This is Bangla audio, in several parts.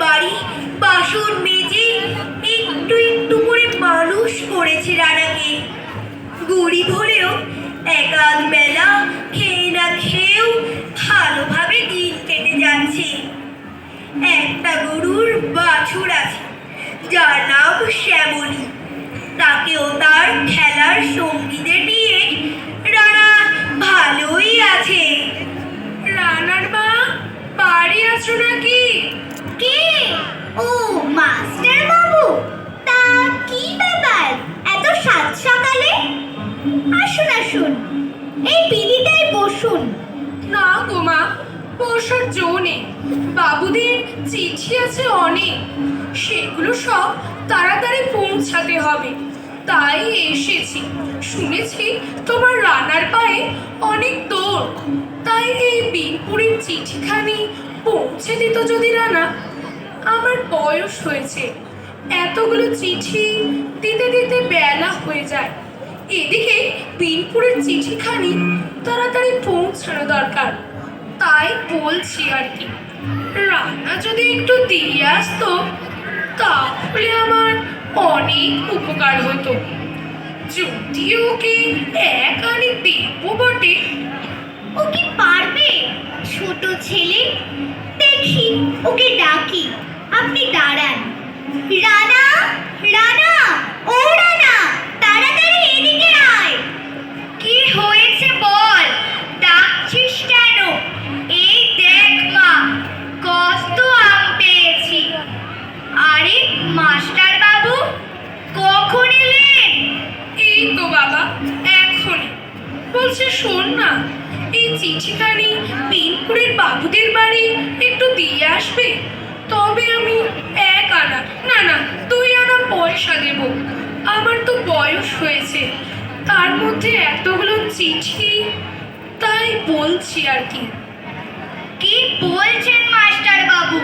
বাড়ি বাসন মেজে একটু একটু করে মানুষ করেছে রানাকে। গরিব হলেও একাধ বেলা খেয়ে না খেয়েও ভালোভাবে দিন কেটে যাচ্ছে। একটা গরুর বাছুর আছে যার নাম শ্যামলী। তাকেও তার খেলার সঙ্গীদের নিয়ে রানা ভালোই আছে। রানার মা বাড়ি আছো নাকি? কে? ও মাস্টার বাবু, তা কি ব্যাপার এত সাত সকালে? আসুন আসুন, এই পিড়িটায় বসুন। না গো মা, বসার জো নেই। বাবুদের চিঠি আছে অনেক, সেগুলো সব তাড়াতাড়ি পৌঁছাতে হবে, তাই এসেছি। শুনেছি তোমার রানার পায়ে অনেক দৌড়, তাই এই বিনপুরের চিঠিখানি পৌঁছে দিত যদি রানা। আমার বয়স হয়েছে, এতগুলো চিঠি দিতে দিতে বেলা হয়ে যায়। এদিকে বিনপুরের চিঠিখানি তাড়াতাড়ি পৌঁছানো দরকার, তাই বলছি আর কি। রান্না যদি একটু দিয়ে আসতো তাহলে আমার অনেক উপকার হতো। যদিও ওকে এক আনি দেবো বটে। ও কি পারবে? ছোট ছেলে, দেখি ওকে ডাকি। আপনি দাঁড়ান। রানা, রানা, ও রানা, তাড়াতাড়ি এদিকে আয়। কি হয়েছে বল, ডাকছিস কেন? এই দেখ মা, কত আম পেয়েছি। আরে মাস্টার বাবু, কখন এলেন? এই তো বাবা, এখনই। বলছে শোন না, এই চিঠিখানি বিনপুরের বাবুদের বাড়ি একটু দিয়ে আসবে, তবে আমি এক আনা, না না 2 আনা পয়সা দেব। আমার তো বয়স হয়েছে, তার মধ্যে এতগুলো চিঠি, তাই বলছি আর কি। কি বলছেন মাস্টার বাবু?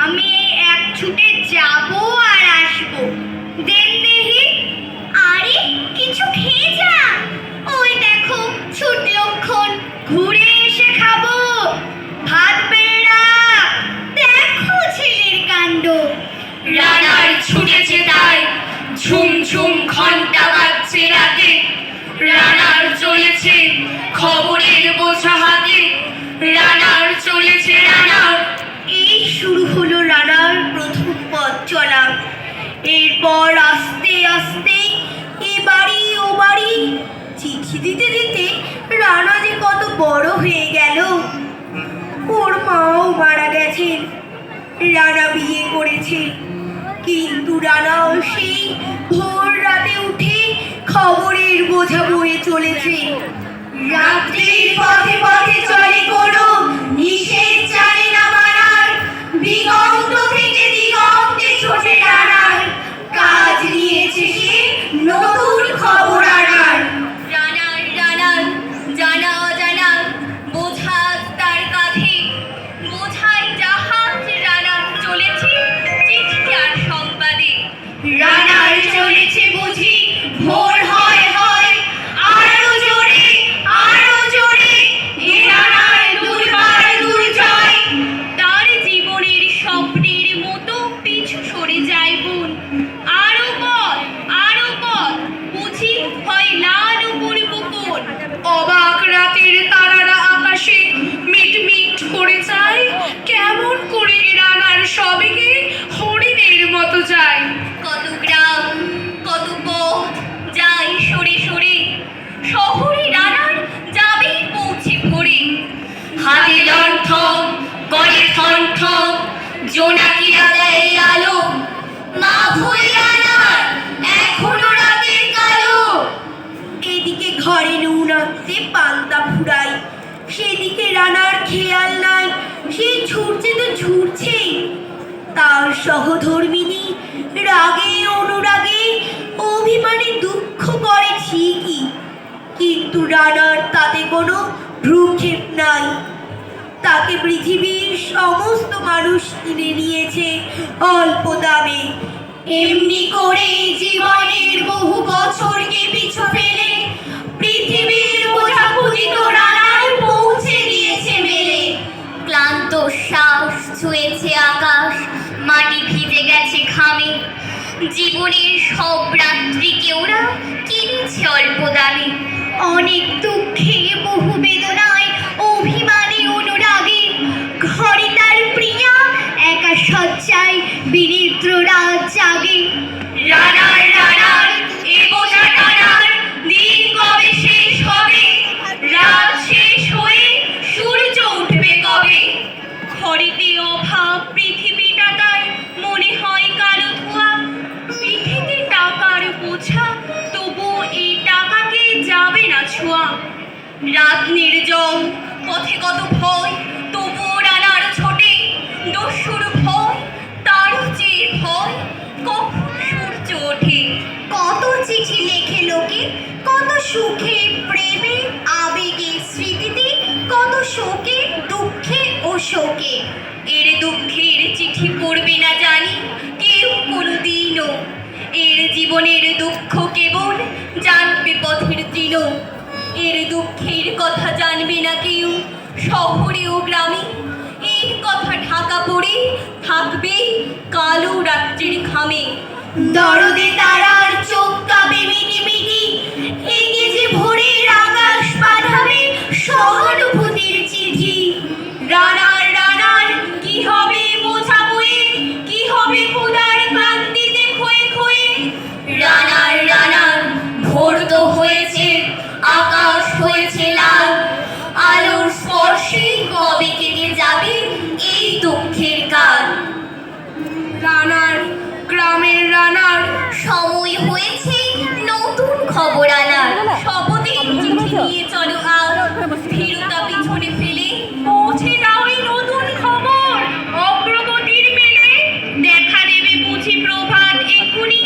আমি এই এক ছুটে যাব আর আসবো। দেন দেখি। আরে কিছু খেয়ে যা। ওই দেখো ছুটলক্ষণ, ঘুরে এসে খাবো। ভাত বেড়া, দেখো ছেলের কাণ্ড। রানার ছুটেছে তাই, ঝুম ঝুম ঘন্টা বাজছে রাতে। রানার চলেছে খবরের বোঝা হাতে, রানার চলেছে রানার। এই শুরু হলো রানার প্রথম পথ চলা। এরপর আস্তে আস্তে এ বাড়ি ও বাড়ি চিঠি দিতে দিতে রানা যে কত বড় হয়ে গেল। ওর মাও মারা গেছেন, রানা বিয়ে করেছে, কিন্তু রানাও সেই ভোর রাতে উঠে খবরের বোঝা বয়ে চলেছে। রাত্রির পথে পথে চলে কোনো নিষেধ জানে না মানার, দিগন্ত থেকে দিগন্তে ছোটে রানার, কাজ নিয়েছে সে নতুন খবর আনার। রানার রানার জানা অজানা বোঝা তার কাঁধে, বোঝাই জাহাজ রানার চলেছে চিঠি আর সংবাদে। রানার চলেছে বুঝি ভোর হয় হয়, আরো জোরে আরো জোরে, এ রানার দুর্বার দুর্জয়। তার জীবনের স্বপ্নের মতো পিছু সরে যায় বোন। আরো পথ, আরো পথ, বুঝি হয় লাল উপর বকুন। অবাক রাতের তারারা আকাশে মিটমিট করে যায়, কেমন করে রানার সবেগে হরিণের মতো যায়। কত গ্রাম, কত পথ যায় সরে সরে, শহরে রানার যাবে পৌঁছে ভোরে। হাতে লণ্ঠন করে ঠন ঠন, জোনাকিরা দেয় আলো, মা ভুল রানার এখনো রাতের কালো। এদিকে ঘরে নুন আনতে পান্তা ফুরাই, সেদিকে রানার খেয়াল নাই, সে ছুটছে তো ছুটছেই। তার সহধর্মিনী রাগে অনুরাগে অভিমানে দুঃখ করে ঠিকই, কিন্তু রানার তাতে কোনো ভ্রুক্ষেপ নাই। তাকে পৃথিবীর সমস্ত মানুষ কিনে নিয়েছে অল্প দামে। এমনি করে জীবনের বহু বছরকে পিছু ফেলে পৃথিবীর বোঝা ক্ষুদিত রানার পৌঁছে দিয়েছে মেলে। ক্লান্ত শ্বাস ছুঁয়েছে আকাশ, মাটি ভিজে গেছে ঘামে। জীবনের সব রাত্রিকে ওরা কিনেছে অল্প দামে। অনেক দুঃখে, বহু বেদনায়, অভিমানে, অনুরাগে ঘরে তার প্রিয়া একা শয্যায় বিনিদ্র রাত জাগে। রানার রানার এ বোঝা টানার দিন কবে শেষ হবে? রাত শেষ হয়ে সূর্য উঠবে কবে? ঘরেতে অভাব, পৃথিবীটা তাই মনে হয় কালো ধোঁয়া। পিঠেতে টাকার বোঝা, তবু এই টাকাকে যাবে না ছোঁয়া। রাত নির্জন, পথে কত ভয়, তবু রানার ছোটে। দস্যুর ভয়, তারও যে ভয়, কখন সূর্য ওঠে। কত চিঠি লেখে লোকে, কত সুখে, প্রেমে, আবেগে, স্মৃতিতে, কত শোকে, দুঃখে ও শোকে। এর দুঃখের চিঠি পড়বে না জানি কেউ কোনোদিনও। এর জীবনের দুঃখ কেবল জানবে পথের তৃণ। এর দুঃখের কথা জানবে না কেউ শহরে ও গ্রামে। এর কথা ঢাকা পড়ে থাকবে কালো রাত্রির ঘামে। দরদে তারার চোখ কাঁপে মিটিমিটি, এগে যে ভোরের আকাশ পাঠাবে সহানুভূতির চিঠি। রানার রানার কি হবে বোঝা বয়ে, কি হবে ক্ষুধার ক্লান্তিতে ক্ষয়ে ক্ষয়ে। রানার রানার ভোর তো হয়েছে, আকাশ হয়েছে লাল। আলোর স্পর্শে কবে কেটে যাবে এই দুঃখের কাল। রানার, গ্রামের রানার, সময় হয়েছে নতুন খবর আনার। শপথের চিঠি নিয়ে চলো আজ, ভীরুতা পিছনে ফেলে পৌঁছে দাও এই নতুন খবর। অগ্রগতির মেলে দেখা দেবে বুঝি প্রভাত এক্ষুনি।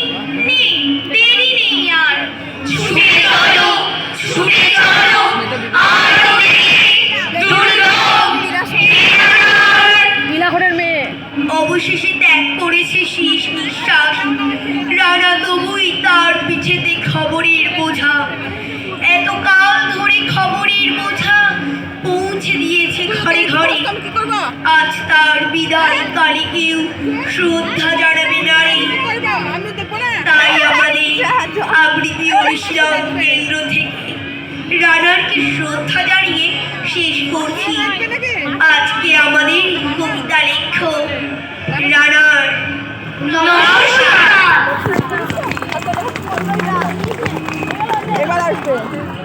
নেই, দেরি নেই আর, ছুটে চলো, ছুটে চলো, আরো বেগে, দুর্গম হে রানার। নীলাখড়ের মেয়ে। অবশেষে ত্যাগ করেছে শেষ নিঃশ্বাস। রানা তবুই তার পিছেতে খবরের বোঝা। এতকাল ধরে খবরের বোঝা পৌঁছে দিয়েছে ঘরে ঘরে। আজ তার বিদায় কালে কেউ শ্রদ্ধা জানাবে নারে। তাই আমাদের আবৃত্তি অনুশীলন কেন্দ্র থেকে রানারকে শ্রদ্ধা জানিয়ে শেষ করছি আজকে আমাদের কবিতা লেখক রানার। নমস্কার। এবার আসবে।